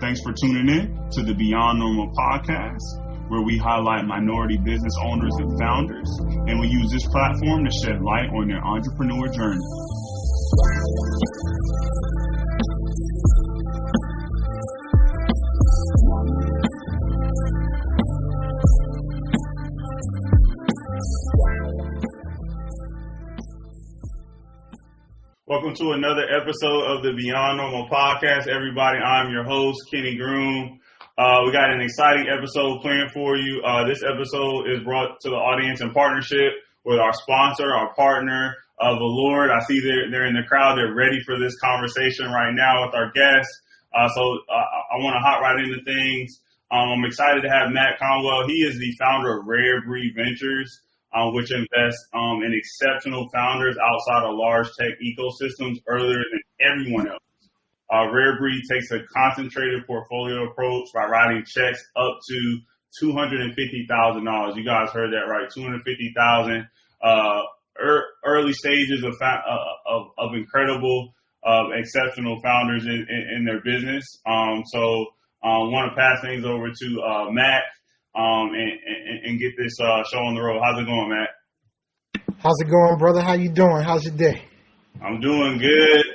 Thanks for tuning in to the Beyond Normal podcast, where we highlight minority business owners and founders, and we use this platform to shed light on their entrepreneur journey. Welcome to another episode of the Beyond Normal podcast, everybody. I'm your host, Kenny Groom. We got an exciting episode planned for you. This episode is brought to the audience in partnership with our sponsor, our partner, Valord. I see they're in the crowd. They're ready for this conversation right now with our guests. So I want to hop right into things. I'm excited to have Matt Conwell. He is the founder of RareBreed Ventures, which invests in exceptional founders outside of large tech ecosystems earlier than everyone else. RareBreed takes a concentrated portfolio approach by writing checks up to $250,000. You guys heard that right, $250,000. Early stages of incredible, exceptional founders in their business. So I want to pass things over to Matt. And get this show on the road. How's it going, Matt? How's it going, brother? How you doing? How's your day? I'm doing good.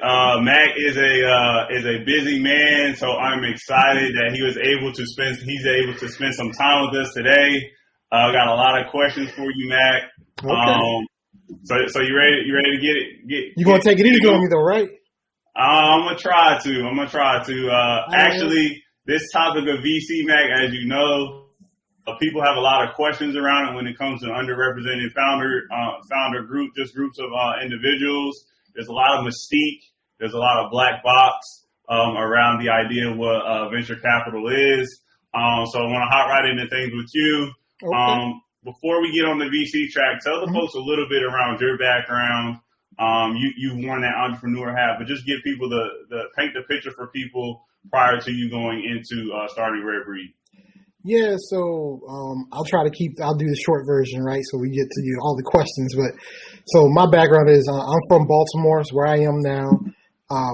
Matt is a busy man, so I'm excited that he's able to spend some time with us today. Got a lot of questions for you, Matt. Okay. So you ready? You ready to get it? You gonna take it easy on me though, right? I'm gonna try to. Actually, this topic of VC, Matt, as you know, people have a lot of questions around it when it comes to underrepresented groups of individuals. There's a lot of mystique. There's a lot of black box around the idea of what venture capital is. So I want to hop right into things with you. Okay. Before we get on the VC track, tell the folks a little bit around your background. You've worn that entrepreneur hat, but just give people paint the picture for people prior to you going into starting RareBreed. Yeah, so I'll do the short version, right? So we get to all the questions. But so my background is I'm from Baltimore, it's where I am now.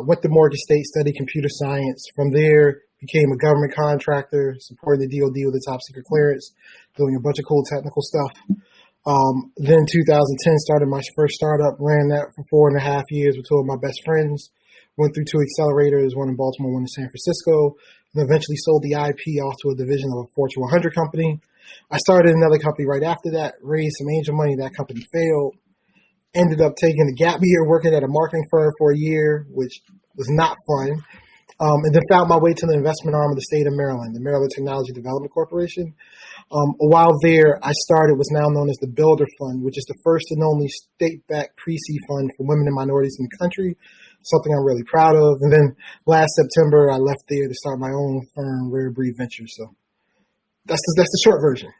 Went to Morgan State, studied computer science. From there, became a government contractor, supporting the DoD with a top secret clearance, doing a bunch of cool technical stuff. Then 2010, started my first startup, ran that for 4.5 years with two of my best friends. Went through two accelerators, one in Baltimore, one in San Francisco, and eventually sold the IP off to a division of a Fortune 100 company. I started another company right after that, raised some angel money. That company failed. Ended up taking a gap year, working at a marketing firm for a year, which was not fun. And then found my way to the investment arm of the state of Maryland, the Maryland Technology Development Corporation. While there, I started what's now known as the Builder Fund, which is the first and only state-backed pre-seed fund for women and minorities in the country. Something I'm really proud of. And then last September, I left there to start my own firm, RareBreed Ventures. So that's the short version.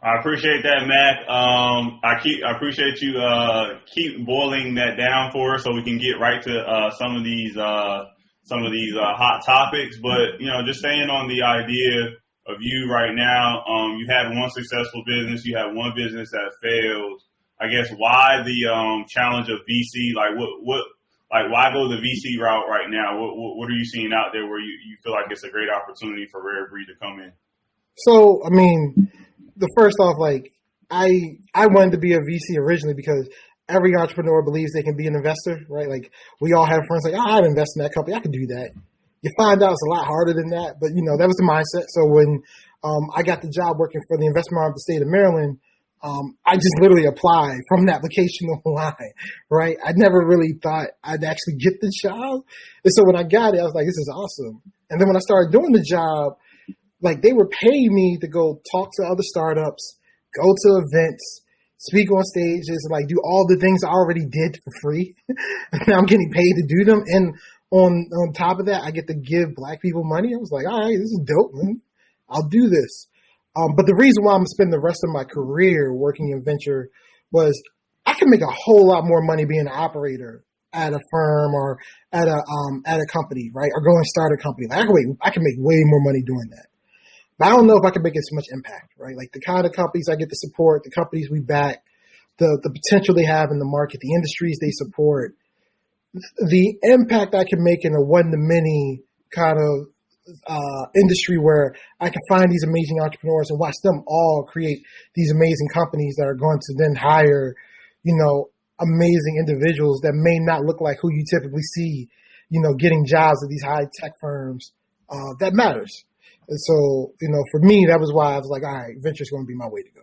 I appreciate that, Matt. I appreciate you keep boiling that down for us so we can get right to some of these hot topics. But just staying on the idea of you right now, you had one successful business, you had one business that failed. I guess why the challenge of VC? Why go the VC route right now? What are you seeing out there where you feel like it's a great opportunity for RareBreed to come in? So I mean, the first off, I wanted to be a VC originally because every entrepreneur believes they can be an investor, right? Like we all have friends like, I'd invest in that company, I could do that. You find out it's a lot harder than that, but that was the mindset. So when I got the job working for the investment arm of the state of Maryland. I just literally applied from an application online, right? I never really thought I'd actually get the job. And so when I got it, I was like, this is awesome. And then when I started doing the job, they were paying me to go talk to other startups, go to events, speak on stages, do all the things I already did for free. And now I'm getting paid to do them. And on top of that, I get to give black people money. I was like, all right, this is dope, man. I'll do this. But the reason why I'm spending the rest of my career working in venture was I can make a whole lot more money being an operator at a firm or at a company, right? Or go and start a company. I can make way more money doing that. But I don't know if I can make as much impact, right? The kind of companies I get to support, the companies we back, the potential they have in the market, the industries they support, the impact I can make in a one-to-many kind of industry where I can find these amazing entrepreneurs and watch them all create these amazing companies that are going to then hire, amazing individuals that may not look like who you typically see, getting jobs at these high tech firms. That matters. And so, for me, that was why I was like, all right, venture's going to be my way to go.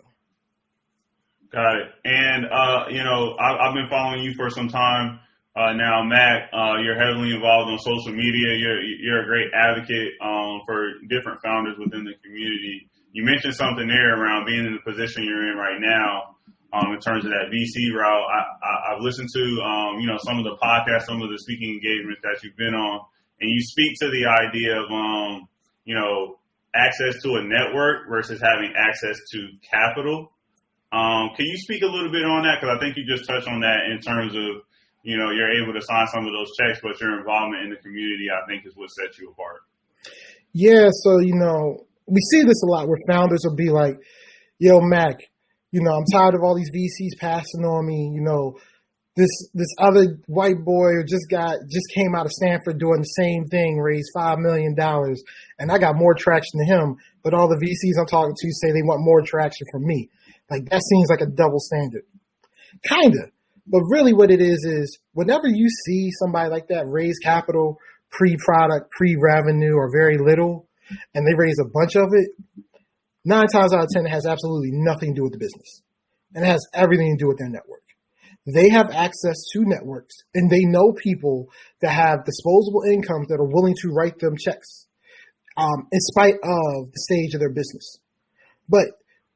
Got it. And, I've been following you for some time. Now, Mac, you're heavily involved on social media. You're a great advocate for different founders within the community. You mentioned something there around being in the position you're in right now in terms of that VC route. I've listened to some of the podcasts, some of the speaking engagements that you've been on, and you speak to the idea of access to a network versus having access to capital. Can you speak a little bit on that? Because I think you just touched on that in terms of you're able to sign some of those checks, but your involvement in the community, I think, is what sets you apart. Yeah, so, we see this a lot where founders will be like, yo, Mac, I'm tired of all these VCs passing on me. This other white boy just came out of Stanford doing the same thing, raised $5 million, and I got more traction than him, but all the VCs I'm talking to say they want more traction from me. Like, that seems like a double standard. Kinda. But really what it is whenever you see somebody like that raise capital pre-product, pre-revenue, or very little, and they raise a bunch of it, 9 times out of 10, it has absolutely nothing to do with the business. And it has everything to do with their network. They have access to networks, and they know people that have disposable incomes that are willing to write them checks in spite of the stage of their business. But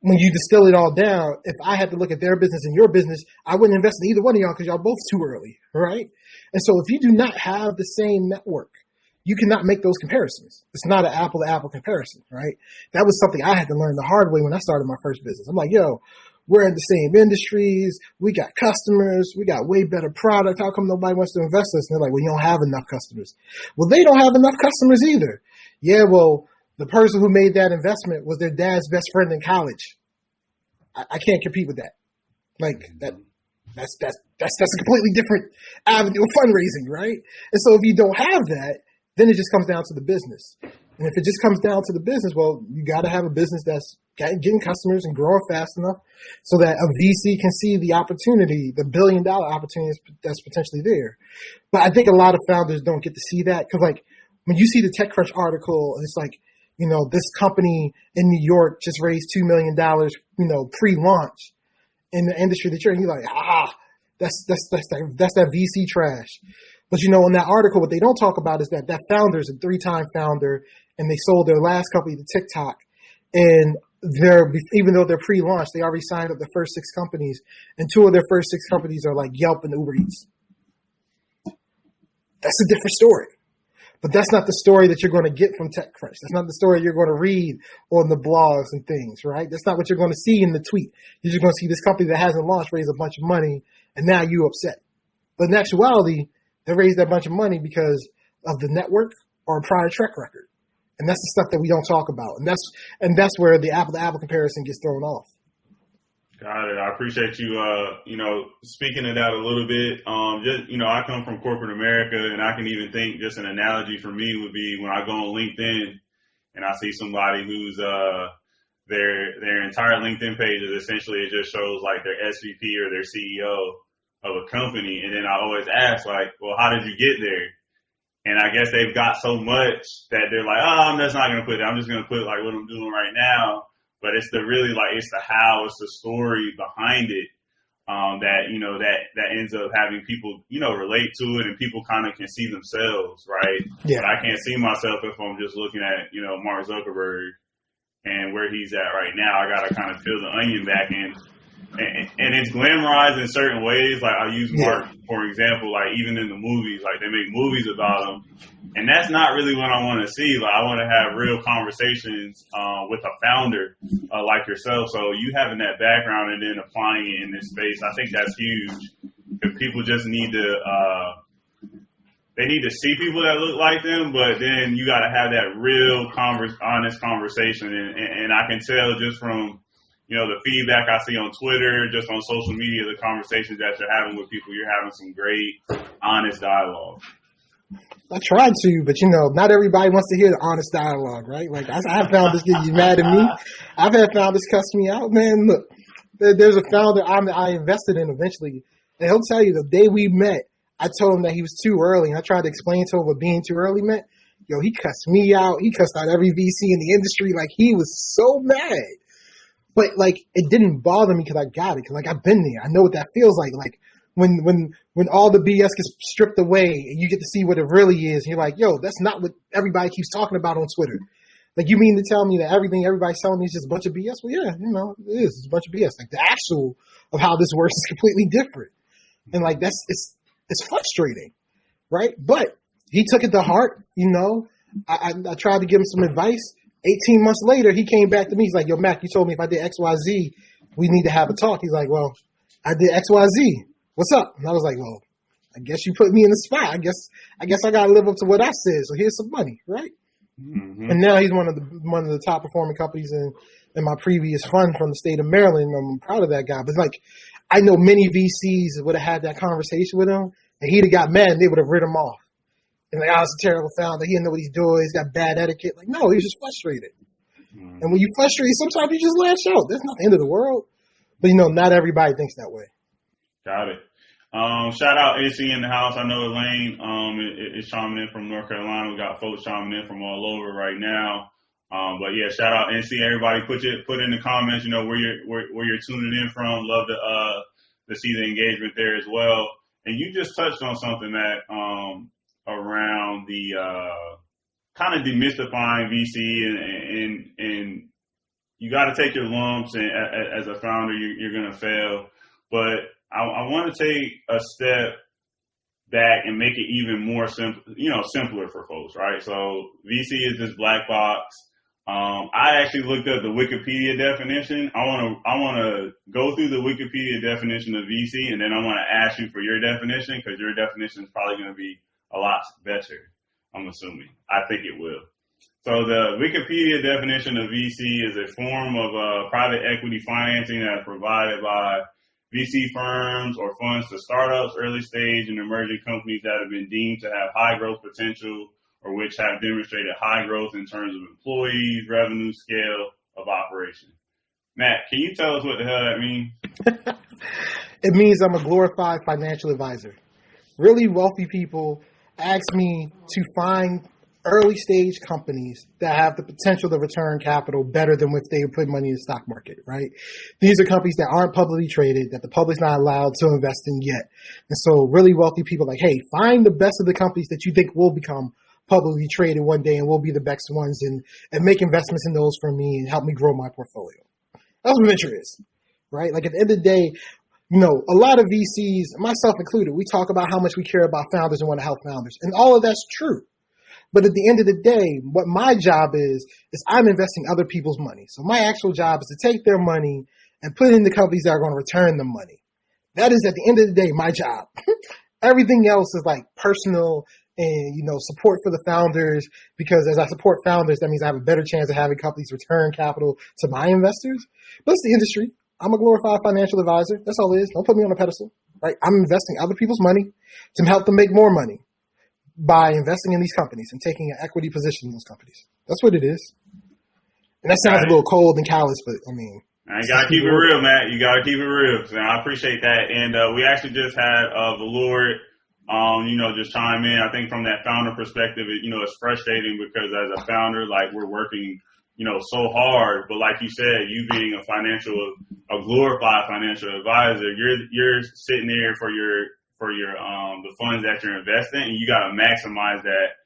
when you distill it all down, if I had to look at their business and your business, I wouldn't invest in either one of y'all because y'all both too early, right? And so if you do not have the same network, you cannot make those comparisons. It's not an apple-to-apple comparison, right? That was something I had to learn the hard way when I started my first business. I'm like, we're in the same industries. We got customers. We got way better product. How come nobody wants to invest in us? And they're like, well, you don't have enough customers. Well, they don't have enough customers either. Yeah, well, the person who made that investment was their dad's best friend in college. I can't compete with that. Like that's a completely different avenue of fundraising, right? And so if you don't have that, then it just comes down to the business. And if it just comes down to the business, well, you got to have a business that's getting customers and growing fast enough so that a VC can see the opportunity, the $1 billion opportunity that's potentially there. But I think a lot of founders don't get to see that because, like, when you see the TechCrunch article, it's like, this company in New York just raised $2 million, pre-launch in the industry that you're in. You're like, that's that VC trash. But in that article, what they don't talk about is that founder is a 3-time founder, and they sold their last company to TikTok. And even though they're pre-launch, they already signed up the first 6 companies, and 2 of their first 6 companies are like Yelp and Uber Eats. That's a different story. But that's not the story that you're going to get from TechCrunch. That's not the story you're going to read on the blogs and things, right? That's not what you're going to see in the tweet. You're just going to see this company that hasn't launched raise a bunch of money, and now you upset. But in actuality, they raised that bunch of money because of the network or a prior track record. And that's the stuff that we don't talk about. And that's where the apple-to-apple comparison gets thrown off. Got it. I appreciate you, speaking of that a little bit. I come from corporate America, and I can even think just an analogy for me would be when I go on LinkedIn and I see somebody who's their entire LinkedIn page is essentially it just shows like their SVP or their CEO of a company, and then I always ask like, well, how did you get there? And I guess they've got so much that they're like, I'm just not gonna put it. I'm just gonna put like what I'm doing right now. But it's the how, it's the story behind it, that ends up having people, relate to it, and people kind of can see themselves, right? Yeah. But I can't see myself if I'm just looking at, Mark Zuckerberg and where he's at right now. I got to kind of peel the onion back in. And it's glamorized in certain ways. Like I use Mark, for example, like even in the movies, like they make movies about him. And that's not really what I want to see. Like I want to have real conversations with a founder like yourself. So you having that background and then applying it in this space, I think that's huge. Because people just need to, they need to see people that look like them, but then you got to have that real honest conversation. And I can tell just from, the feedback I see on Twitter, just on social media, the conversations that you're having with people, you're having some great, honest dialogue. I tried to, but not everybody wants to hear the honest dialogue, right? Like I have founders get mad at me. I've had founders cuss me out, man. Look, there's a founder I invested in eventually, and he'll tell you the day we met, I told him that he was too early, and I tried to explain to him what being too early meant. Yo, he cussed me out. He cussed out every VC in the industry. Like, he was so mad. But, like, it didn't bother me because I got it. Because, like, I've been there. I know what that feels like. Like, when all the BS gets stripped away and you get to see what it really is, and you're like, yo, that's not what everybody keeps talking about on Twitter. Like, you mean to tell me that everything everybody's telling me is just a bunch of BS? Well, yeah, it is. It's a bunch of BS. Like, the actual of how this works is completely different. And, like, it's frustrating, right? But he took it to heart, I tried to give him some advice. 18 months later, he came back to me. He's like, yo, Mac, you told me if I did X, Y, Z, we need to have a talk. He's like, well, I did X, Y, Z. What's up? And I was like, well, I guess you put me in the spot. I guess I got to live up to what I said. So here's some money, right? Mm-hmm. And now he's one of the top performing companies in my previous fund from the state of Maryland. I'm proud of that guy. But like, I know many VCs would have had that conversation with him, and he'd have got mad and they would have written him off. And like, it's a terrible founder. He didn't know what he's doing. He's got bad etiquette. Like, no, he was just frustrated. Mm-hmm. And when you frustrated, sometimes you just lash out. That's not the end of the world. But, not everybody thinks that way. Got it. Shout out AC in the house. I know Elaine is chiming in from North Carolina. We got folks chiming in from all over right now. But yeah, shout out NC. Everybody put in the comments, where you're tuning in from. Love to see the engagement there as well. And you just touched on something that around the kind of demystifying VC and you got to take your lumps, and as a founder you're going to fail. But I want to take a step back and make it even more simpler for folks, right? So VC is this black box. I actually looked up the Wikipedia definition. I want to go through the Wikipedia definition of VC, and then I want to ask you for your definition, because your definition is probably going to be a lot better, I'm assuming. I think it will. So the Wikipedia definition of VC is a form of private equity financing that is provided by VC firms or funds to startups, early stage and emerging companies that have been deemed to have high growth potential or which have demonstrated high growth in terms of employees, revenue, scale of operation. Matt, can you tell us what the hell that means? It means I'm a glorified financial advisor. Really wealthy people ask me to find early stage companies that have the potential to return capital better than if they would put money in the stock market, right? These are companies that aren't publicly traded, that the public's not allowed to invest in yet. And so really wealthy people are like, hey, find the best of the companies that you think will become publicly traded one day and will be the best ones, and make investments in those for me and help me grow my portfolio. That's what venture is, right? Like, at the end of the day, a lot of VCs, myself included, we talk about how much we care about founders and want to help founders. And all of that's true. But at the end of the day, what my job is I'm investing other people's money. So my actual job is to take their money and put it in the companies that are going to return the money. That is, at the end of the day, my job. Everything else is like personal and, support for the founders, because as I support founders, that means I have a better chance of having companies return capital to my investors. But it's the industry. I'm a glorified financial advisor. That's all it is. Don't put me on a pedestal, right? I'm investing other people's money to help them make more money by investing in these companies and taking an equity position in those companies. That's what it is. And that sounds a little cold and callous, but I mean, you gotta keep it real, Matt. You gotta keep it real. So I appreciate that. And we actually just had Valord, just chime in. I think from that founder perspective, it's frustrating because as a founder, like, we're working, so hard. But like you said, you being a glorified financial advisor, you're sitting there for your the funds that you're investing, and you got to maximize that,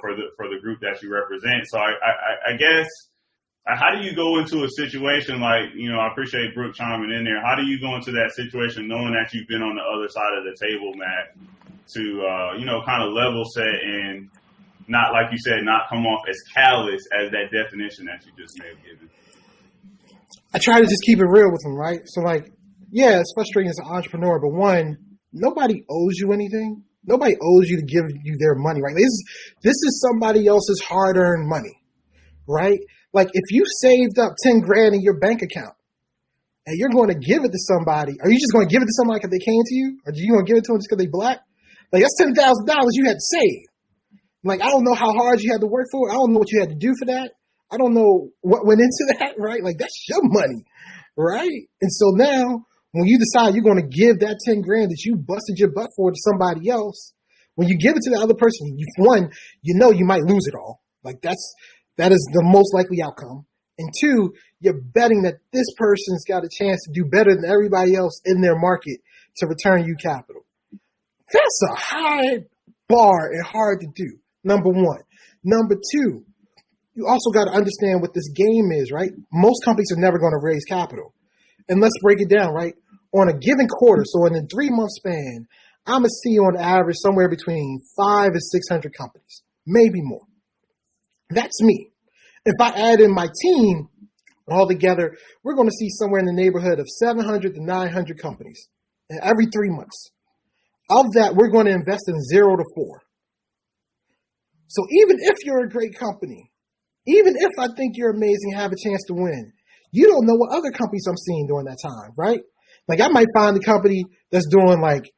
for the group that you represent. So I guess, how do you go into a situation like, I appreciate Brooke chiming in there. How do you go into that situation knowing that you've been on the other side of the table, Matt, to, kind of level set and not, like you said, not come off as callous as that definition that you just may have given? I try to just keep it real with them, right? So, like, yeah, it's frustrating as an entrepreneur, but one, nobody owes you anything. Nobody owes you to give you their money, right? This is somebody else's hard-earned money, right? Like, if you saved up 10 grand in your bank account and you're going to give it to somebody, are you just going to give it to somebody because they came to you? Or are you going to give it to them just because they black? Like that's $10,000 you had to save. Like, I don't know how hard you had to work for it. I don't know what you had to do for that. I don't know what went into that, right? Like, that's your money, right? And so now, when you decide you're going to give that 10 grand that you busted your butt for to somebody else, when you give it to the other person, one, you know you might lose it all. Like, that is the most likely outcome. And two, you're betting that this person's got a chance to do better than everybody else in their market to return you capital. That's a high bar and hard to do. Number one. Number two, you also got to understand what this game is, right? Most companies are never going to raise capital. And let's break it down, right? On a given quarter, so in a 3-month span, I'm going to see on average somewhere between 500 and 600 companies, maybe more. That's me. If I add in my team altogether, we're going to see somewhere in the neighborhood of 700 to 900 companies every 3 months. Of that, we're going to invest in 0 to 4. So even if you're a great company, even if I think you're amazing, have a chance to win, you don't know what other companies I'm seeing during that time, right? Like I might find a company that's doing like,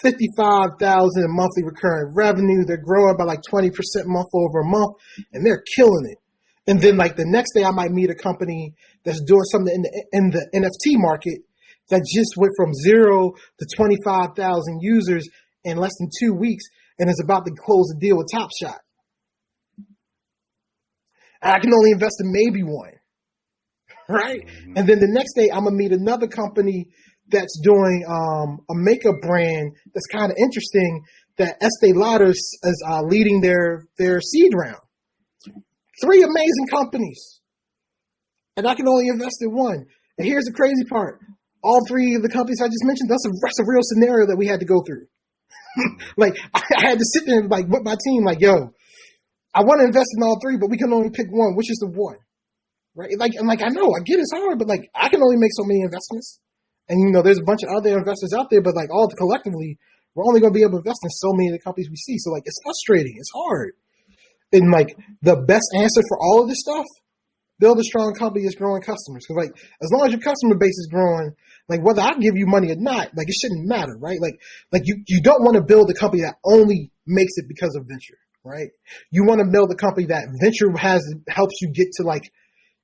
55,000 in monthly recurring revenue. They're growing by like 20% month over month, and they're killing it. And then like the next day, I might meet a company that's doing something in the NFT market that just went from 0 to 25,000 users in less than 2 weeks, and is about to close a deal with Top Shot. And I can only invest in maybe one, right? Mm-hmm. And then the next day, I'm going to meet another company that's doing a makeup brand that's kind of interesting, that Estee Lauder is leading their seed round. 3 amazing companies. And I can only invest in one. And here's the crazy part. All 3 of the companies I just mentioned, that's a real scenario that we had to go through. Like, I had to sit there and like with my team, like, yo, I want to invest in all 3, but we can only pick one. Which is the one? Right? Like, I know, I get it's hard, but like, I can only make so many investments. And, there's a bunch of other investors out there, but like all collectively, we're only going to be able to invest in so many of the companies we see. So like, it's frustrating. It's hard. And like, the best answer for all of this stuff, build a strong company that's growing customers. Because like, as long as your customer base is growing, like whether I give you money or not, like it shouldn't matter, right? Like you don't want to build a company that only makes it because of venture, right? You want to build a company that venture helps you get to like,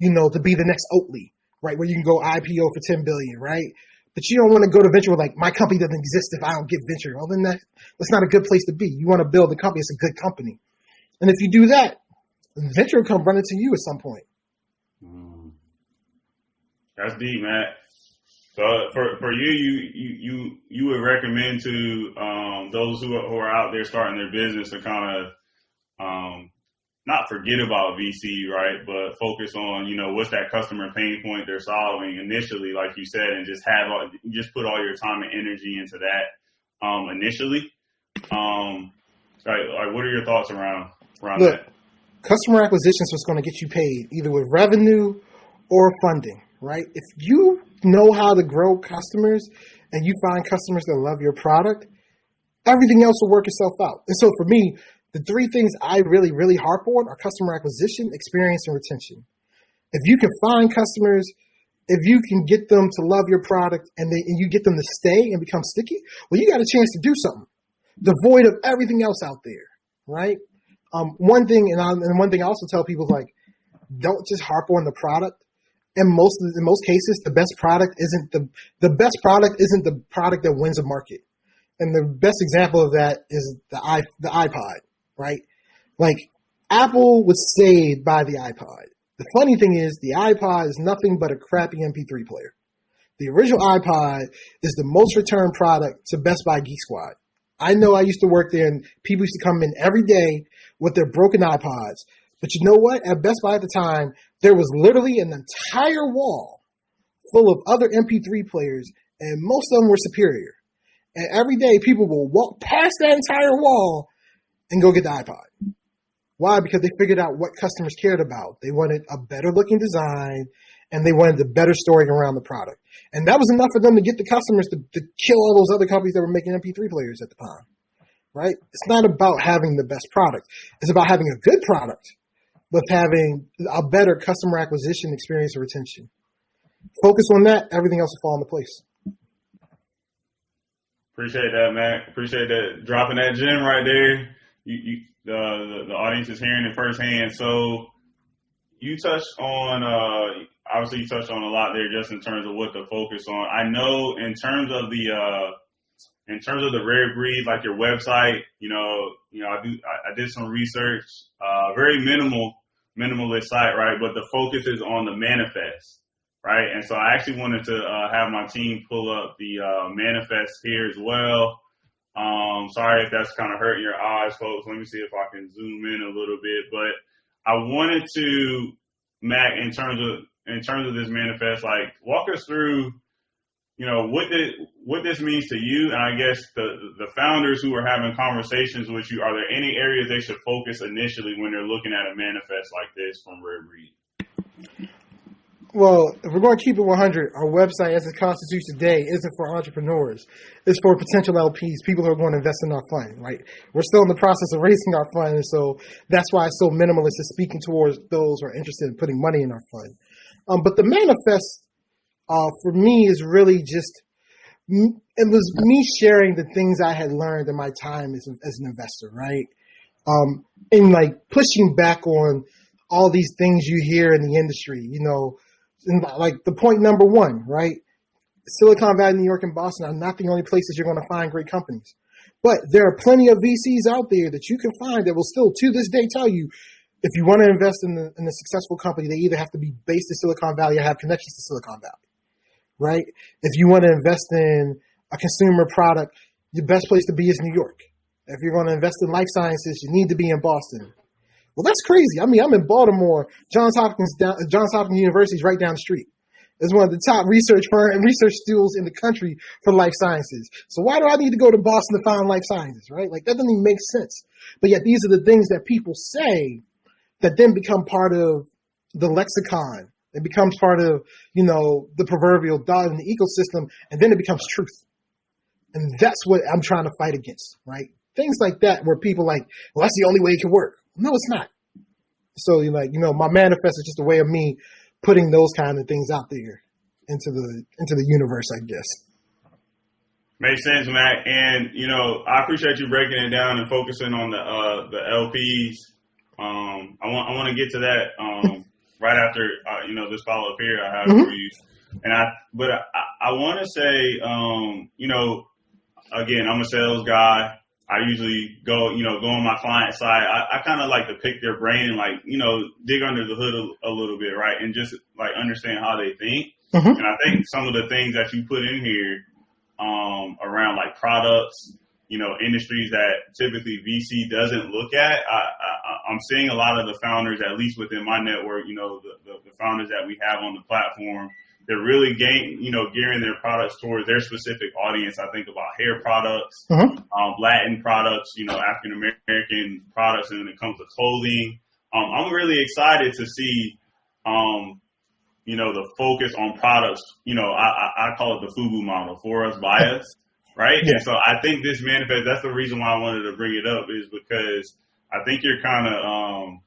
to be the next Oatly, right? Where you can go IPO for 10 billion, right? But you don't want to go to venture with like, my company doesn't exist if I don't get venture. Well, then that's not a good place to be. You want to build a company that's a good company. And if you do that, venture will come running to you at some point. That's deep, Matt. So for you would recommend to those who are out there starting their business to kind of not forget about VC, right? But focus on, what's that customer pain point they're solving initially, like you said, and just put all your time and energy into that initially. Like what are your thoughts around that? Customer acquisition is what's going to get you paid, either with revenue or funding, right? If you know how to grow customers and you find customers that love your product, everything else will work itself out. And so for me, the 3 things I really, really harp on are customer acquisition, experience, and retention. If you can find customers, if you can get them to love your product and you get them to stay and become sticky, well, you got a chance to do something devoid of everything else out there, right? One thing I also tell people is like, don't just harp on the product. In most cases, the best product isn't the product that wins a market. And the best example of that is the iPod, right? Like Apple was saved by the iPod. The funny thing is the iPod is nothing but a crappy MP3 player. The original iPod is the most returned product to Best Buy Geek Squad. I know I used to work there and people used to come in every day with their broken iPods. But you know what? At Best Buy at the time, there was literally an entire wall full of other MP3 players, and most of them were superior. And every day, people will walk past that entire wall and go get the iPod. Why? Because they figured out what customers cared about. They wanted a better-looking design, and they wanted the better story around the product. And that was enough for them to get the customers to kill all those other companies that were making MP3 players at the time. Right? It's not about having the best product. It's about having a good product, with having a better customer acquisition experience or retention. Focus on that, everything else will fall into place. Appreciate that, Mac. Appreciate that. Dropping that gem right there. The audience is hearing it firsthand. So you touched on, obviously you touched on a lot there just in terms of what to focus on. I know in terms of the rare breed, like your website, I did some research, very minimalist site, right? But the focus is on the manifest, right? And so I actually wanted to have my team pull up the manifest here as well. Sorry if that's kind of hurting your eyes, folks. Let me see if I can zoom in a little bit. But I wanted to, Mac, in terms of this manifest, like walk us through, what this means to you, and I guess the founders who are having conversations with you. Are there any areas they should focus initially when they're looking at a manifest like this from RareBreed? Well, if we're going to keep it 100, our website as it constitutes today isn't for entrepreneurs. It's for potential LPs, people who are going to invest in our fund, right? We're still in the process of raising our fund, and so that's why it's so minimalist, is speaking towards those who are interested in putting money in our fund. But the manifest, for me, is really just, it was me sharing the things I had learned in my time as an investor, right? And like pushing back on all these things you hear in the industry, and like the point number one, right? Silicon Valley, New York, and Boston are not the only places you're going to find great companies. But there are plenty of VCs out there that you can find that will still to this day tell you, if you want to invest in a successful company, they either have to be based in Silicon Valley or have connections to Silicon Valley, right? If you want to invest in a consumer product, the best place to be is New York. If you're going to invest in life sciences, you need to be in Boston. Well, that's crazy. I mean, I'm in Baltimore. Johns Hopkins University is right down the street. It's one of the top research schools in the country for life sciences. So why do I need to go to Boston to find life sciences, right? Like, that doesn't even make sense. But yet these are the things that people say that then become part of the lexicon. It becomes part of, the proverbial dog in the ecosystem, and then it becomes truth. And that's what I'm trying to fight against, right? Things like that where people like, well, that's the only way it can work. No, it's not. So my manifest is just a way of me putting those kind of things out there into the universe, I guess. Makes sense, Matt. And I appreciate you breaking it down and focusing on the LPs. I want to get to that right after this follow up here I have for you. And I want to say again, I'm a sales guy. I usually go on my client side. I kind of like to pick their brain and dig under the hood a little bit, right? And just understand how they think. And I think some of the things that you put in here around products, industries that typically VC doesn't look at. I'm seeing a lot of the founders, at least within my network, the founders that we have on the platform, they're really gearing their products towards their specific audience. I think about hair products, Latin products, African American products, and when it comes to clothing. I'm really excited to see, the focus on products. I call it the FUBU model, for us, by us, right? Yeah. And so I think this manifest, that's the reason why I wanted to bring it up, is because I think you're kind of,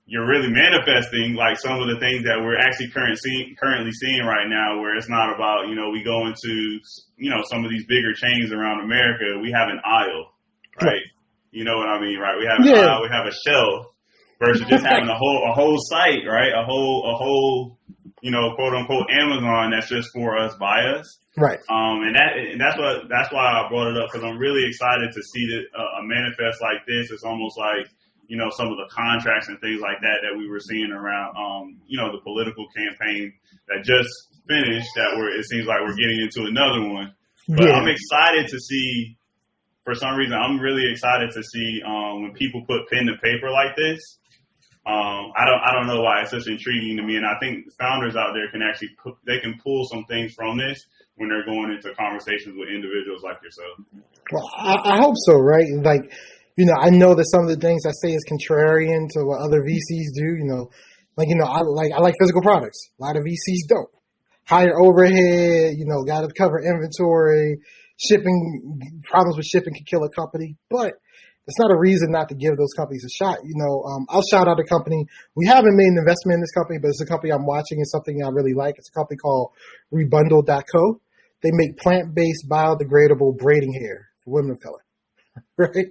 you're really manifesting some of the things that we're actually currently seeing right now, where it's not about, we go into, some of these bigger chains around America, we have an aisle, right? You know what I mean, right? We have an aisle, we have a shelf, versus just having a whole site, right? A whole, quote unquote Amazon that's just for us, by us. Right. And that's why I brought it up, because I'm really excited to see a manifest like this. It's almost like, some of the contracts and things like that we were seeing around, the political campaign that just finished, it seems like we're getting into another one. But I'm excited to see, for some reason, I'm really excited to see when people put pen to paper like this. I don't know why it's such intriguing to me. And I think founders out there can actually can pull some things from this when they're going into conversations with individuals like yourself. Well, I hope so, right? I know that some of the things I say is contrarian to what other VCs do. I like physical products. A lot of VCs don't. Higher overhead, got to cover inventory. Shipping, problems with shipping can kill a company, but it's not a reason not to give those companies a shot. I'll shout out a company. We haven't made an investment in this company, but it's a company I'm watching. It's something I really like. It's a company called Rebundle.co. they make plant-based biodegradable braiding hair for women of color, right?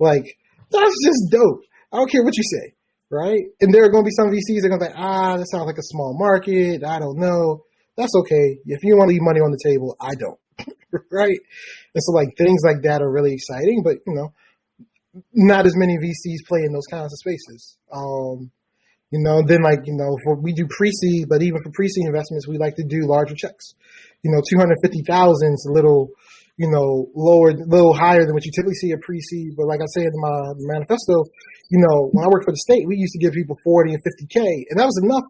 Like, that's just dope. I don't care what you say, right? And there are going to be some VCs that are going to be like, that sounds like a small market. I don't know. That's okay. If you want to leave money on the table, I don't, right? And so, like, things like that are really exciting, but, not as many VCs play in those kinds of spaces. Then we do pre-seed, but even for pre-seed investments, we like to do larger checks. 250,000 is a little, lower, little higher than what you typically see at pre-seed. But like I say in my manifesto, when I worked for the state, we used to give people 40 and 50K, and that was enough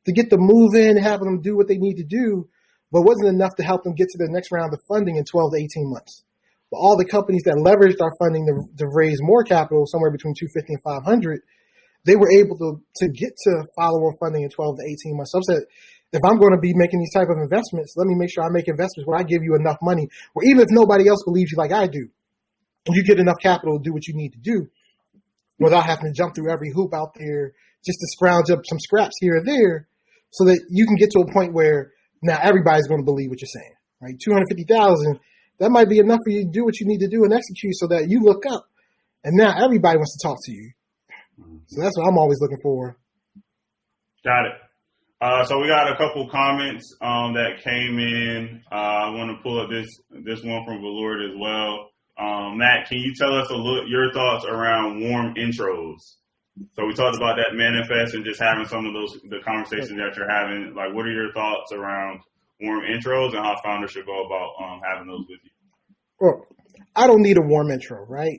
to get them move in and have them do what they need to do, but wasn't enough to help them get to the next round of funding in 12 to 18 months. But all the companies that leveraged our funding to raise more capital, somewhere between 250 and 500, they were able to get to follow-on funding in 12 to 18 months. So I said, if I'm going to be making these type of investments, let me make sure I make investments where I give you enough money, or even if nobody else believes you like I do, you get enough capital to do what you need to do without having to jump through every hoop out there just to scrounge up some scraps here or there, so that you can get to a point where now everybody's going to believe what you're saying, right? 250,000, that might be enough for you to do what you need to do and execute so that you look up and now everybody wants to talk to you. So that's what I'm always looking for. Got it. So we got a couple comments that came in. I want to pull up this one from Valord as well. Matt, can you tell us your thoughts around warm intros? So we talked about that manifest and just having some of the conversations that you're having. Like, what are your thoughts around warm intros and how founders should go about having those with you? Well, I don't need a warm intro, right?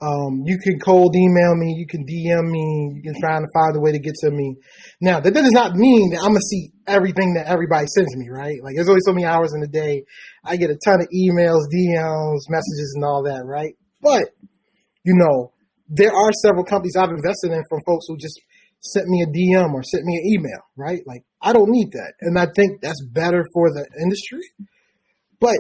You can cold email me, you can DM me, you can try to find a way to get to me. Now, that does not mean that I'm going to see everything that everybody sends me, right? Like, there's only so many hours in the day. I get a ton of emails, DMs, messages, and all that, right? But, there are several companies I've invested in from folks who just sent me a DM or sent me an email, right? Like, I don't need that. And I think that's better for the industry. But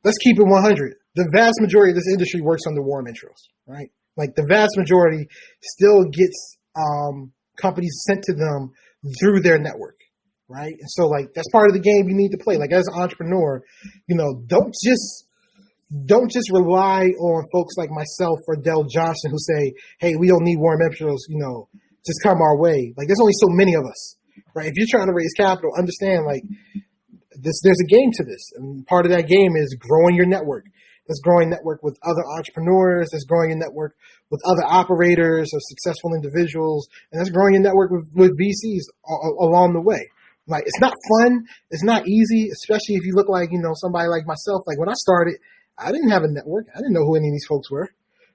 let's keep it 100. The vast majority of this industry works under warm intros, right? Like, the vast majority still gets companies sent to them through their network, right? And so, like, that's part of the game you need to play. Like, as an entrepreneur, don't just rely on folks like myself or Del Johnson who say, hey, we don't need warm intros, just come our way. Like, there's only so many of us, right? If you're trying to raise capital, understand, like, there's a game to this. And part of that game is growing your network. That's growing network with other entrepreneurs. That's growing your network with other operators or successful individuals. And that's growing your network with VCs along the way. Like, it's not fun. It's not easy, especially if you look like, somebody like myself. Like, when I started, I didn't have a network. I didn't know who any of these folks were,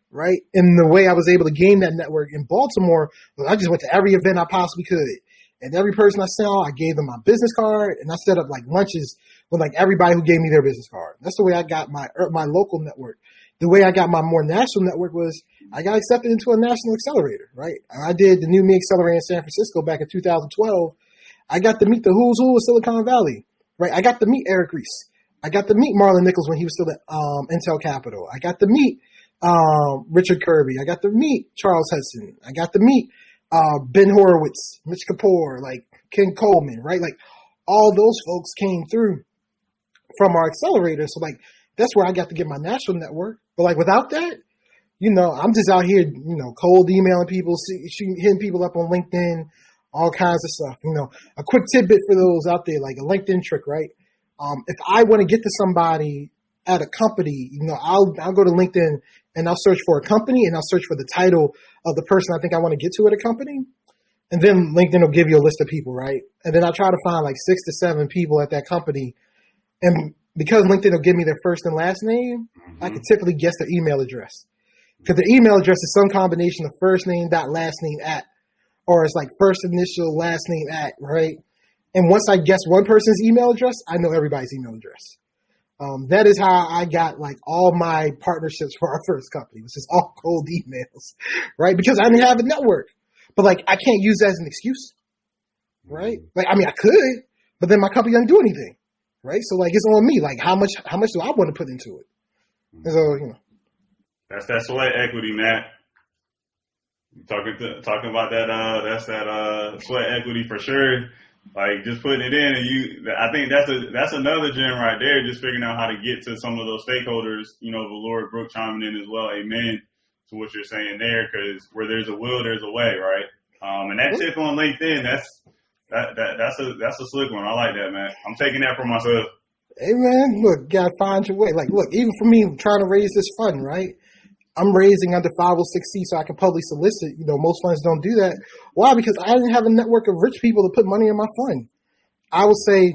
right? And the way I was able to gain that network in Baltimore was I just went to every event I possibly could. And every person I saw, I gave them my business card, and I set up like lunches with like everybody who gave me their business card. That's the way I got my local network. The way I got my more national network was I got accepted into a national accelerator, right? I did the New Me Accelerator in San Francisco back in 2012. I got to meet the who's who of Silicon Valley, right? I got to meet Eric Ries. I got to meet Marlon Nichols when he was still at Intel Capital. I got to meet Richard Kirby. I got to meet Charles Hudson. I got to meet Ben Horowitz, Mitch Kapoor, like Ken Coleman, right? Like, all those folks came through from our accelerator. So, like, that's where I got to get my national network. But, like, without that, I'm just out here, cold emailing people, hitting people up on LinkedIn, all kinds of stuff. A quick tidbit for those out there, like a LinkedIn trick, right? If I want to get to somebody at a company, I'll go to LinkedIn and I'll search for a company and I'll search for the title of the person I think I want to get to at a company. And then LinkedIn will give you a list of people, right? And then I try to find like 6 to 7 people at that company. And because LinkedIn will give me their first and last name, I can typically guess their email address. Because their email address is some combination of first name dot last name at, or it's like first initial last name at, right? And once I guess one person's email address, I know everybody's email address. That is how I got like all my partnerships for our first company, which is all cold emails, right? Because I didn't have a network. But like, I can't use that as an excuse, right? Like, I mean, I could, but then my company doesn't do anything, right? So like, it's on me. Like, how much do I want to put into it? And so, That's that sweat equity, Matt. Talking about that, that's that sweat equity for sure. Like just putting it in, and I think that's another gem right there. Just figuring out how to get to some of those stakeholders. Valora Brooke chiming in as well. Amen to what you're saying there, because where there's a will, there's a way, right? And that tip on LinkedIn, that's a slick one. I like that, man. I'm taking that for myself. Hey man, look, you gotta find your way. Like, look, even for me trying to raise this fund, right? I'm raising under 506C so I can publicly solicit. Most funds don't do that. Why? Because I didn't have a network of rich people to put money in my fund. I would say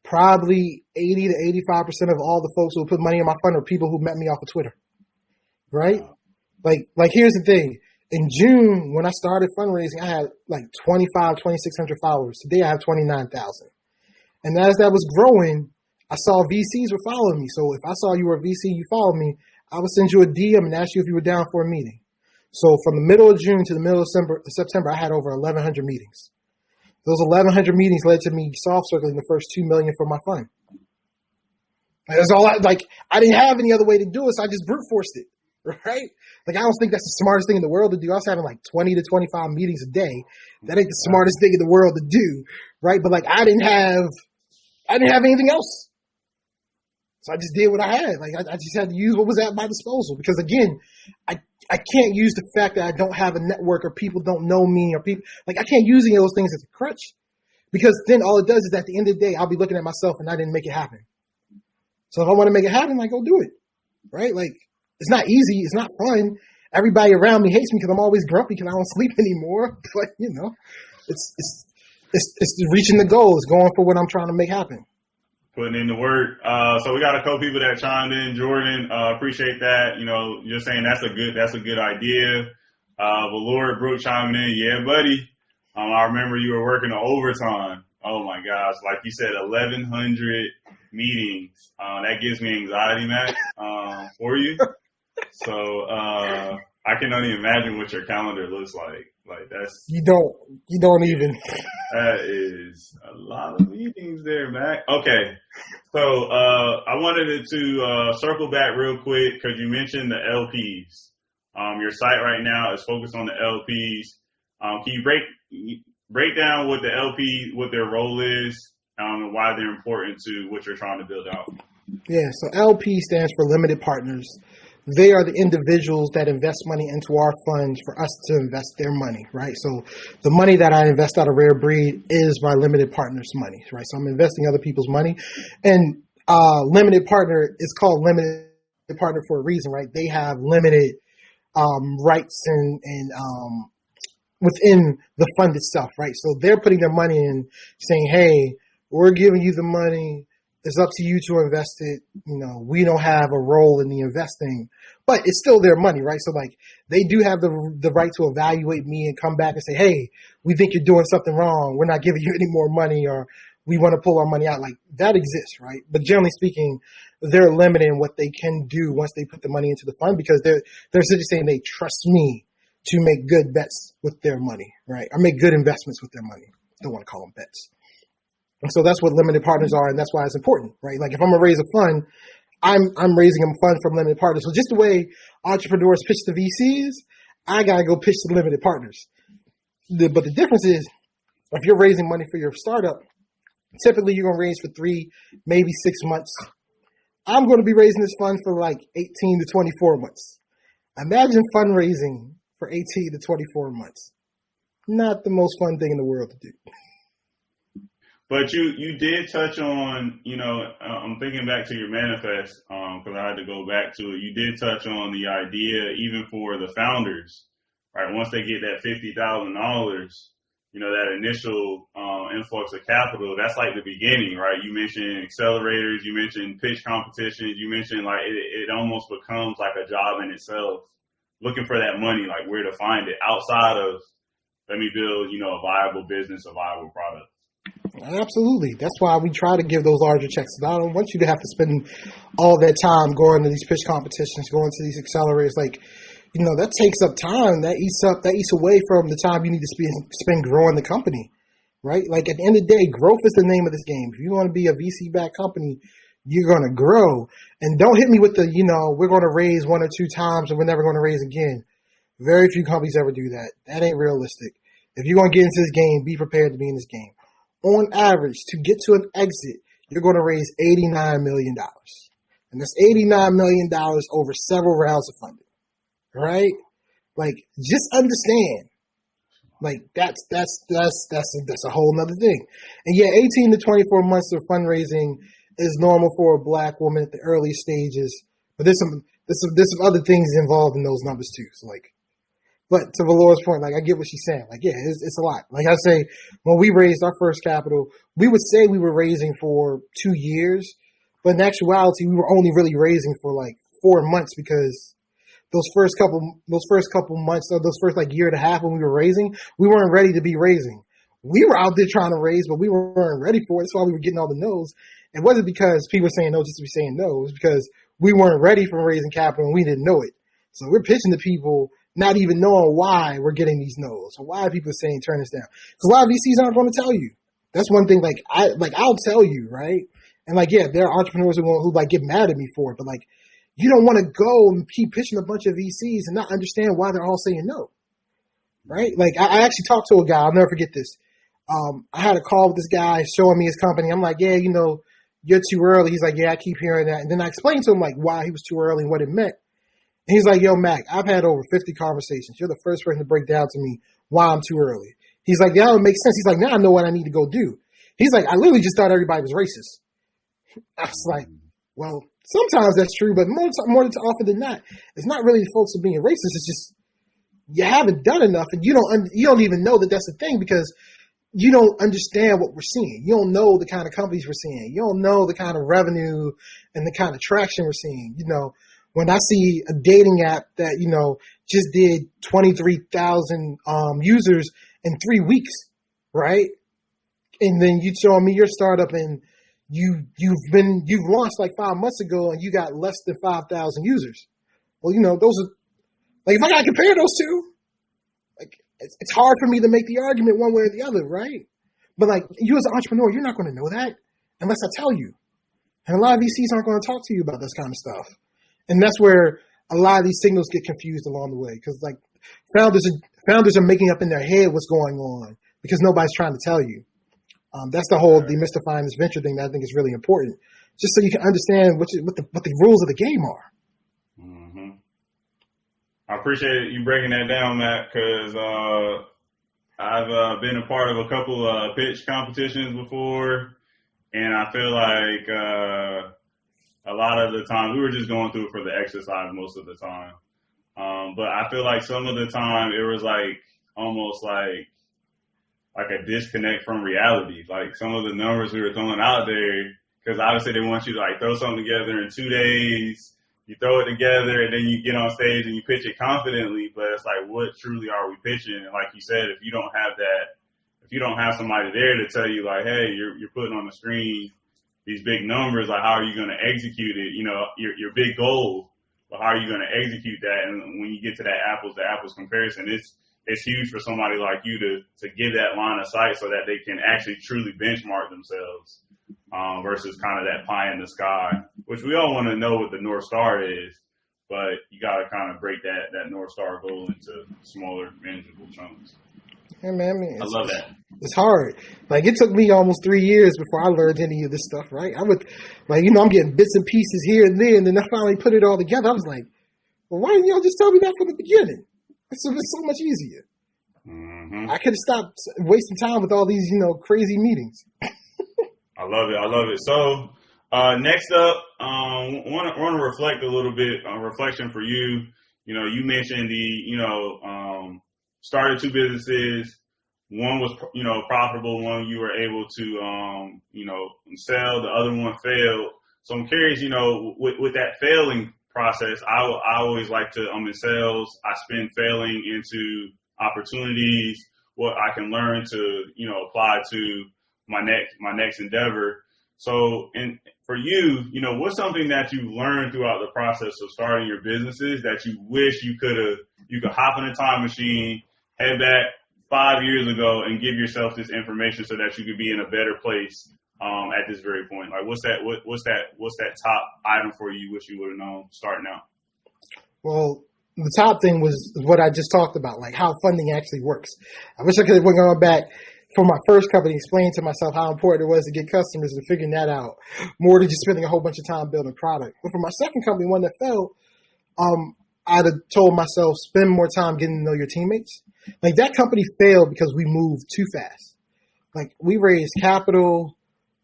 probably 80 to 85% of all the folks who put money in my fund are people who met me off of Twitter, right? Like here's the thing. In June, when I started fundraising, I had like 2,600 followers. Today I have 29,000. And as that was growing, I saw VCs were following me. So if I saw you were a VC, you followed me, I would send you a DM and ask you if you were down for a meeting. So from the middle of June to the middle of September, I had over 1,100 meetings. Those 1,100 meetings led to me soft circling the first $2 million for my fund. That's all I didn't have any other way to do it, so I just brute forced it, right? Like, I don't think that's the smartest thing in the world to do. I was having like 20 to 25 meetings a day. That ain't the smartest thing in the world to do, right? But I didn't have anything else. So I just did what I had. I just had to use what was at my disposal. Because again, I can't use the fact that I don't have a network or people don't know me or people I can't use any of those things as a crutch. Because then all it does is at the end of the day, I'll be looking at myself and I didn't make it happen. So if I want to make it happen, go do it. Right? It's not easy. It's not fun. Everybody around me hates me because I'm always grumpy because I don't sleep anymore. But it's reaching the goal. It's going for what I'm trying to make happen. Putting in the work. So we got a couple people that chimed in. Jordan, appreciate that. You're saying that's a good idea. Valora Brooke chiming in. Yeah, buddy. I remember you were working overtime. Oh my gosh. Like you said, 1,100 meetings. That gives me anxiety, Matt, for you. So, I can only imagine what your calendar looks like. You don't even. That is a lot of meetings there, Mac. Okay. So, I wanted to circle back real quick because you mentioned the LPs. Your site right now is focused on the LPs. Can you break down what the LP, what their role is, and why they're important to what you're trying to build out? Yeah. So LP stands for limited partners. They are the individuals that invest money into our funds for us to invest their money, right? So the money that I invest out of RareBreed is my limited partners' money, right? So I'm investing other people's money. And limited partner is called limited partner for a reason, right? They have limited rights and within the fund itself, right? So they're putting their money in saying, hey, we're giving you the money. It's up to you to invest it. We don't have a role in the investing, but it's still their money, right? So they do have the right to evaluate me and come back and say, hey, we think you're doing something wrong. We're not giving you any more money, or we want to pull our money out. That exists, right? But generally speaking, they're limited in what they can do once they put the money into the fund because they're essentially saying they trust me to make good bets with their money, right? Or make good investments with their money. Don't want to call them bets. And so that's what limited partners are, and that's why it's important, right? If I'm gonna raise a fund, I'm raising a fund from limited partners. So just the way entrepreneurs pitch to VCs, I gotta go pitch to limited partners. But the difference is, if you're raising money for your startup, typically you're gonna raise for 3, maybe 6 months. I'm gonna be raising this fund for 18 to 24 months. Imagine fundraising for 18 to 24 months. Not the most fun thing in the world to do. But you did touch on, I'm thinking back to your manifest, because I had to go back to it. You did touch on the idea, even for the founders, right? Once they get that $50,000, that initial influx of capital, that's like the beginning, right? You mentioned accelerators, you mentioned pitch competitions, you mentioned it almost becomes like a job in itself, looking for that money, where to find it outside of, let me build, a viable business, a viable product. Absolutely. That's why we try to give those larger checks. I don't want you to have to spend all that time going to these pitch competitions, going to these accelerators. That takes up time. That eats away from the time you need to spend growing the company, right? At the end of the day, growth is the name of this game. If you want to be a VC-backed company, you're going to grow. And don't hit me with we're going to raise 1 or 2 times and we're never going to raise again. Very few companies ever do that. That ain't realistic. If you're going to get into this game, be prepared to be in this game. on average, to get to an exit, you're going to raise $89 million. And that's $89 million over several rounds of funding, right? Like, just understand, like, that's a whole nother thing. And yeah, 18 to 24 months of fundraising is normal for a black woman at the early stages, but there's some other things involved in those numbers too. So like, but to Valor's point, like, I get what she's saying. Like, yeah, it's a lot. Like I say, when we raised our first capital, we would say we were raising for 2 years, but in actuality, we were only really raising for like 4 months, because those first couple months, or those first like year and a half when we were raising, we weren't ready to be raising. We were out there trying to raise, but we weren't ready for it. That's why we were getting all the no's. It wasn't because people were saying no just to be saying no. It was because we weren't ready for raising capital and we didn't know it. So we're pitching to people not even knowing why we're getting these no's, or why people are saying turn us down. Because a lot of VCs aren't going to tell you. That's one thing. I'll tell you, right? And like, yeah, there are entrepreneurs who like get mad at me for it, but like, you don't want to go and keep pitching a bunch of VCs and not understand why they're all saying no, right? Like, I actually talked to a guy. I'll never forget this. I had a call with this guy showing me his company. I'm like, yeah, you're too early. He's like, yeah, I keep hearing that. And then I explained to him like why he was too early and what it meant. And he's like, yo, Mac, I've had over 50 conversations. You're the first person to break down to me why I'm too early. He's like, yeah, it makes sense. He's like, now I know what I need to go do. He's like, I literally just thought everybody was racist. I was like, well, sometimes that's true, but more often than not, it's not really folks are being racist. It's just you haven't done enough, and you don't even know that that's a thing, because you don't understand what we're seeing. You don't know the kind of companies we're seeing. You don't know the kind of revenue and the kind of traction we're seeing. When I see a dating app that, just did 23,000 users in 3 weeks, right? And then you show me your startup and you've launched like 5 months ago and you got less than 5,000 users. Well, those are like, if I got to compare those two, like, it's hard for me to make the argument one way or the other, right? But like, you as an entrepreneur, you're not going to know that unless I tell you. And a lot of VCs aren't going to talk to you about this kind of stuff. And that's where a lot of these signals get confused along the way, because like founders are making up in their head what's going on because nobody's trying to tell you. That's the whole demystifying this venture thing that I think is really important, just so you can understand what the rules of the game are. Mm-hmm. I appreciate you breaking that down, Matt, because I've been a part of a couple pitch competitions before, and I feel like a lot of the time we were just going through it for the exercise most of the time. But I feel like some of the time it was like almost like a disconnect from reality. Like some of the numbers we were throwing out there, because obviously they want you to like throw something together in 2 days. You throw it together and then you get on stage and you pitch it confidently, but it's like, what truly are we pitching? And like you said, if you don't have somebody there to tell you like, hey, you're putting on the screen these big numbers, like how are you going to execute it? Your big goal, but how are you going to execute that? And when you get to that apples to apples comparison, it's huge for somebody like you to get that line of sight so that they can actually truly benchmark themselves, versus kind of that pie in the sky, which we all want to know what the North Star is, but you got to kind of break that North Star goal into smaller, manageable chunks. Yeah, man, I love that. It's hard. Like, it took me almost 3 years before I learned any of this stuff, right? I would, like, I'm getting bits and pieces here and there, and then I finally put it all together. I was like, well, why didn't y'all just tell me that from the beginning? It's so much easier. Mm-hmm. I could have stopped wasting time with all these, crazy meetings. I love it. So, next up, want to reflect a little bit on reflection for you. You mentioned started 2 businesses. One was, profitable. One you were able to, sell. The other one failed. So I'm curious, with that failing process, I always like to, in sales, I spend failing into opportunities, what I can learn to, apply to my next endeavor. So, and for you, what's something that you learned throughout the process of starting your businesses that you wish you could hop in a time machine, head back 5 years ago and give yourself this information so that you could be in a better place at this very point? Like, what's that top item for you wish you would have known starting out? Well, the top thing was what I just talked about, like how funding actually works. I wish I could have gone back for my first company, explaining to myself how important it was to get customers and figuring that out more than just spending a whole bunch of time building product. But for my second company, one that failed, I'd have told myself, spend more time getting to know your teammates. Like that company failed because we moved too fast. Like we raised capital,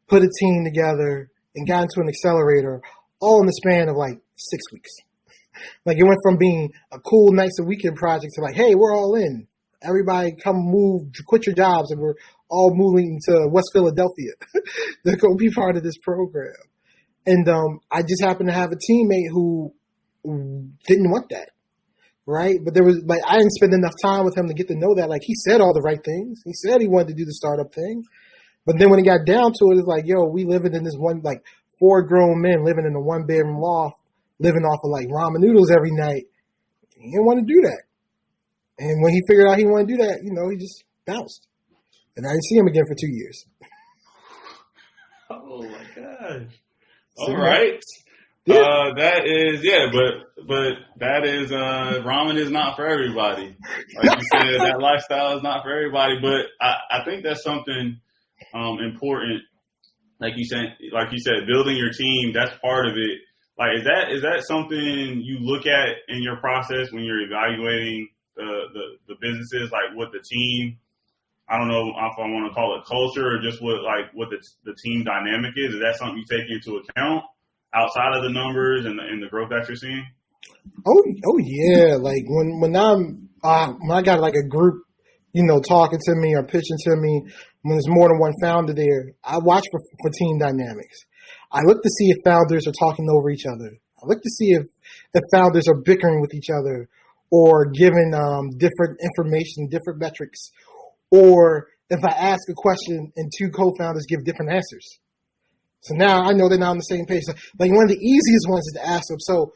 put a team together, and got into an accelerator all in the span of like 6 weeks. Like it went from being a cool nights a weekend project to like, hey, we're all in. Everybody come move, quit your jobs, and we're all moving to West Philadelphia to go be part of this program. And I just happened to have a teammate who didn't want that, right? But there was like I didn't spend enough time with him to get to know that. Like he said all the right things. He said he wanted to do the startup thing, but then when it got down to it, it's like, yo, we living in this one like 4 grown men living in a 1-bedroom loft, living off of like ramen noodles every night. He didn't want to do that. And when he figured out he wanted to do that, he just bounced. And I didn't see him again for 2 years. Oh my gosh. All right. Yeah. That is, but that is, ramen is not for everybody. Like you said, that lifestyle is not for everybody, but I think that's something, important. Like you said, building your team, that's part of it. Like, is that something you look at in your process when you're evaluating the businesses, like what the team, I don't know if I want to call it culture or just what the team dynamic is. Is that something you take into account outside of the numbers and the growth that you're seeing? Oh yeah. Like when I got like a group, talking to me or pitching to me, when there's more than one founder there, I watch for team dynamics. I look to see if founders are talking over each other. I look to see if founders are bickering with each other or giving different information, different metrics, or if I ask a question and 2 co-founders give different answers. So now I know they're not on the same page. So, like one of the easiest ones is to ask them, so,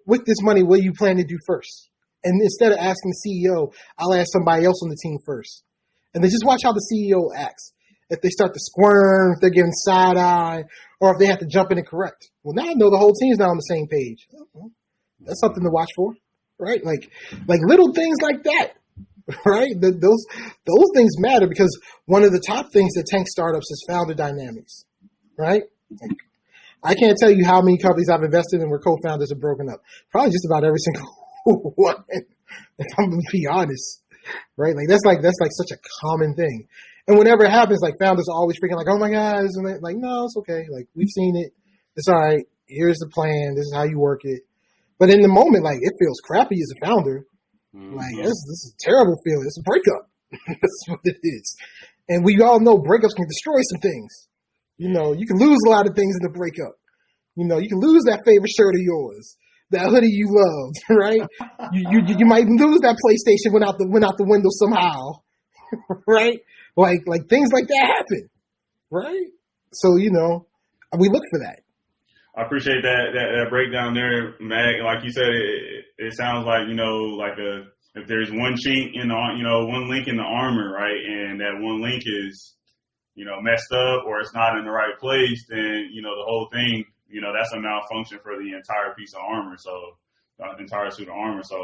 with this money, what do you plan to do first? And instead of asking the CEO, I'll ask somebody else on the team first. And then just watch how the CEO acts. If they start to squirm, if they're giving side eye, or if they have to jump in and correct. Well, now I know the whole team's not on the same page. That's something to watch for, right? Like little things like that, right? Those things matter because one of the top things that tank startups is founder dynamics, right? Like, I can't tell you how many companies I've invested in where co-founders are broken up. Probably just about every single one, if I'm going to be honest, right? Like that's like such a common thing. And whenever it happens, like founders are always freaking like, oh my God, isn't it? Like, no, it's okay. Like we've seen it. It's all right. Here's the plan. This is how you work it. But in the moment, like it feels crappy as a founder. Mm-hmm. Like this is a terrible feeling. It's a breakup. That's what it is. And we all know breakups can destroy some things. You can lose a lot of things in a breakup. You can lose that favorite shirt of yours, that hoodie you loved, right? you might lose that PlayStation went out the window somehow, right? Like things like that happen, right? So we look for that. I appreciate that breakdown there, Mac. Like you said, it sounds like if there's one chink in one link in the armor, right, and that one link is messed up or it's not in the right place, then the whole thing, that's a malfunction for the entire piece of armor. So the entire suit of armor. So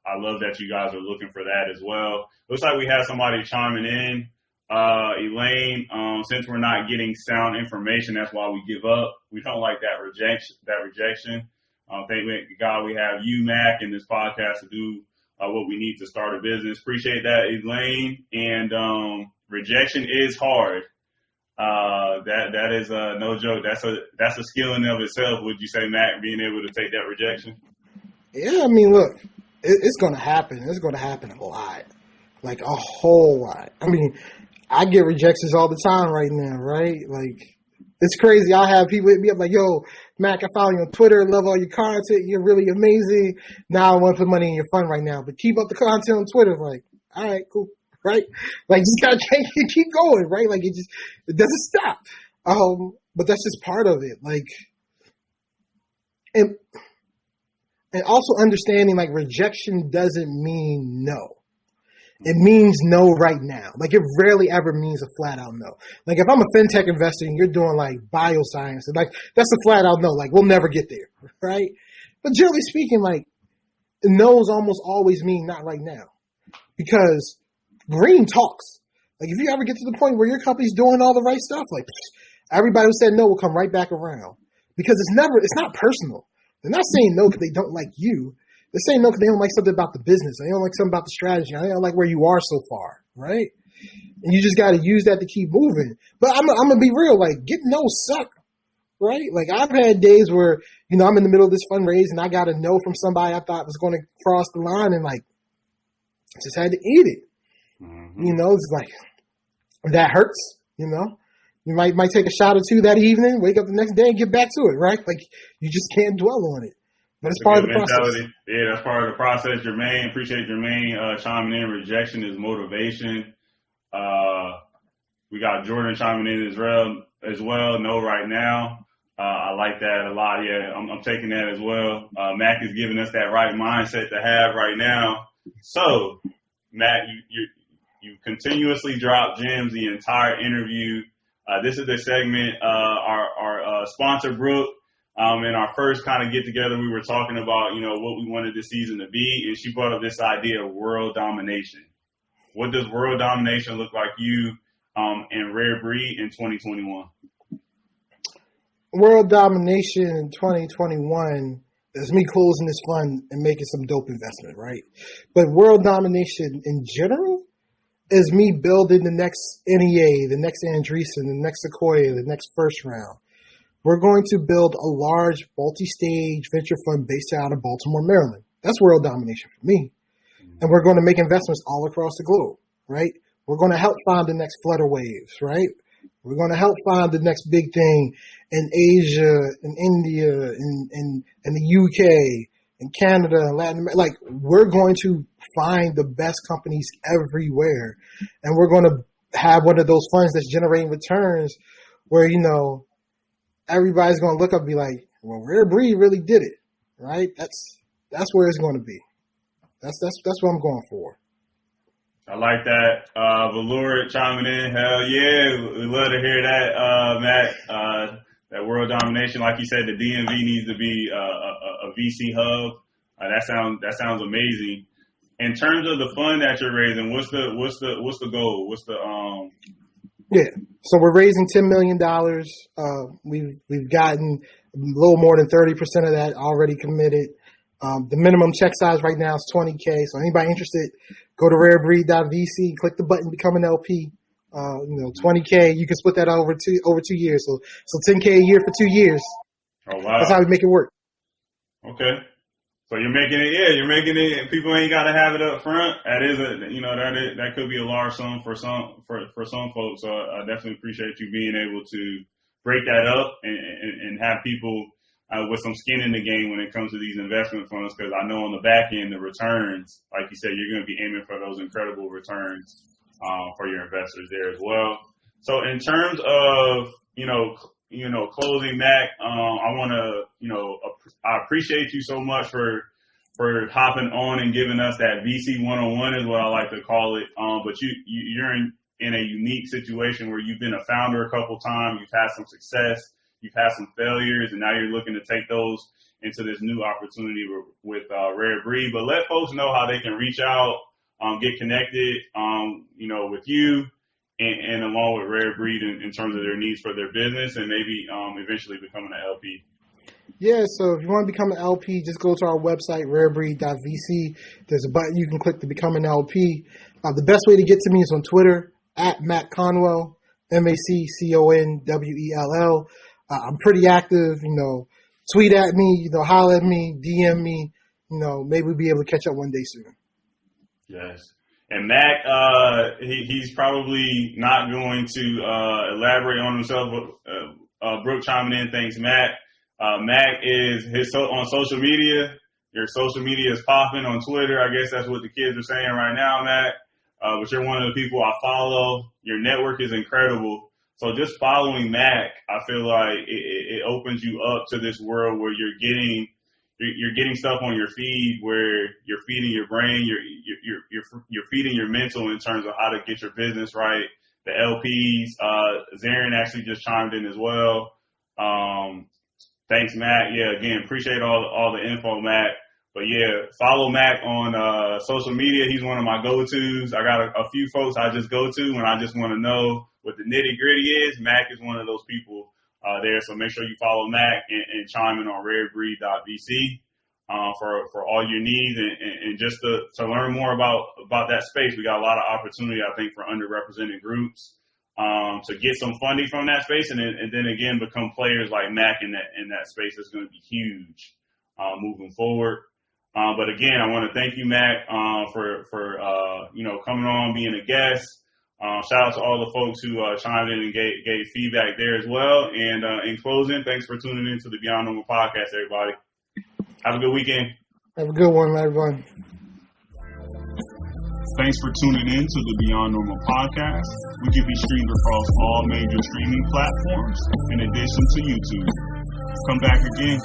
I love that you guys are looking for that as well. Looks like we have somebody chiming in. Elaine, since we're not getting sound information, that's why we give up. We don't like that rejection. Thank God we have you, Mac, in this podcast to do what we need to start a business. Appreciate that, Elaine. And rejection is hard. That is no joke. That's a skill in and of itself. Would you say, Mac, being able to take that rejection? Yeah, I mean, look, it's going to happen. It's going to happen a lot, like a whole lot. I mean, I get rejections all the time right now, right? Like, it's crazy. I'll have people hit me up like, yo, Mac, I follow you on Twitter, love all your content, you're really amazing. Now I want to put money in your fund right now, but keep up the content on Twitter. Like, all right, cool, right? Like, just gotta keep going, right? Like, it doesn't stop. But that's just part of it. Like, and also understanding, like, rejection doesn't mean no. It means no right now. Like, it rarely ever means a flat out no. Like, if I'm a fintech investor and you're doing like bioscience, like that's a flat out no. Like, we'll never get there, right? But generally speaking, like, no's almost always mean not right now, because green talks. Like, if you ever get to the point where your company's doing all the right stuff, like, everybody who said no will come right back around. Because it's not personal. They're not saying no because they don't like you. They're saying no because they don't like something about the business. They don't like something about the strategy. They don't like where you are so far, right? And you just got to use that to keep moving. But I'm going to be real. Like, getting no suck, right? Like, I've had days where, I'm in the middle of this fundraise and I got a no from somebody I thought was going to cross the line and, like, just had to eat it. Mm-hmm. It's like, that hurts, You might take a shot or two that evening, wake up the next day and get back to it, right? Like, you just can't dwell on it. But it's part of the process. Yeah, that's part of the process. Jermaine, appreciate Jermaine chiming in. Rejection is motivation. We got Jordan chiming in as well. No, right now. I like that a lot. Yeah, I'm taking that as well. Mac is giving us that right mindset to have right now. So, Matt, you continuously drop gems the entire interview. This is the segment, our sponsor, Brooke, in our first kind of get together, we were talking about, what we wanted this season to be. And she brought up this idea of world domination. What does world domination look like you and RareBreed in 2021? World domination in 2021 is me closing this fund and making some dope investment, right? But world domination in general is me building the next NEA, the next Andreessen, the next Sequoia, the next first round. We're going to build a large multi-stage venture fund based out of Baltimore, Maryland. That's world domination for me. And we're going to make investments all across the globe, right? We're going to help find the next flutter waves, right? We're going to help find the next big thing in Asia, in India, in the UK, in Canada, and Latin America. Like, we're going to find the best companies everywhere. And we're going to have one of those funds that's generating returns where, everybody's going to look up and be like, well, RareBreed really did it, right? That's where it's going to be. That's what I'm going for. I like that. Velour chiming in. Hell yeah. We love to hear that, Matt. That world domination, like you said, the DMV needs to be a VC hub. That sounds amazing. In terms of the fund that you're raising, what's the goal? Yeah. So we're raising $10 million. We've gotten a little more than 30% of that already committed. The minimum check size right now is $20K. So anybody interested, go to rarebreed.vc, click the button, become an LP. $20K, you can split that over 2 years. So $10K a year for 2 years. Oh wow. That's how we make it work. Okay. So you're making it. People ain't got to have it up front. That could be a large sum for some folks. So I definitely appreciate you being able to break that up and have people with some skin in the game when it comes to these investment funds. Because I know on the back end, the returns, like you said, you're going to be aiming for those incredible returns for your investors there as well. So in terms of closing, Mac, I want to, I appreciate you so much for hopping on and giving us that VC 101 is what I like to call it. But you're in a unique situation where you've been a founder a couple times, you've had some success, you've had some failures, and now you're looking to take those into this new opportunity with RareBreed. But let folks know how they can reach out, get connected, with you. And along with RareBreed in terms of their needs for their business and maybe eventually becoming an LP. Yeah, so if you want to become an LP, just go to our website, rarebreed.vc. There's a button you can click to become an LP. The best way to get to me is on Twitter, @Matt Conwell, MacConwell. I'm pretty active, tweet at me, holler at me, DM me, maybe we'll be able to catch up one day soon. Yes. And Mac, he's probably not going to elaborate on himself. Brooke chiming in, thanks, Mac. Mac is on social media. Your social media is popping on Twitter. I guess that's what the kids are saying right now, Mac. But you're one of the people I follow. Your network is incredible. So just following Mac, I feel like it opens you up to this world where you're getting stuff on your feed where you're feeding your brain, you're feeding your mental in terms of how to get your business right. The LPs, Zarin actually just chimed in as well. Thanks, Matt. Yeah, again, appreciate all the info, Matt. But yeah, follow Mac on social media. He's one of my go-tos. I got a few folks I just go to when I just want to know what the nitty-gritty is. Mac is one of those people there. So make sure you follow Mac and chime in on rarebreed.vc for all your needs and just to learn more about that space. We got a lot of opportunity, I think, for underrepresented groups to get some funding from that space and then again become players like Mac in that space. Is going to be huge moving forward. But again, I want to thank you, Mac, for coming on, being a guest. Shout out to all the folks who chimed in and gave feedback there as well. And in closing, thanks for tuning in to the Beyond Normal podcast, everybody. Have a good weekend. Have a good one, everyone. Thanks for tuning in to the Beyond Normal podcast. We can be streamed across all major streaming platforms in addition to YouTube. Come back again.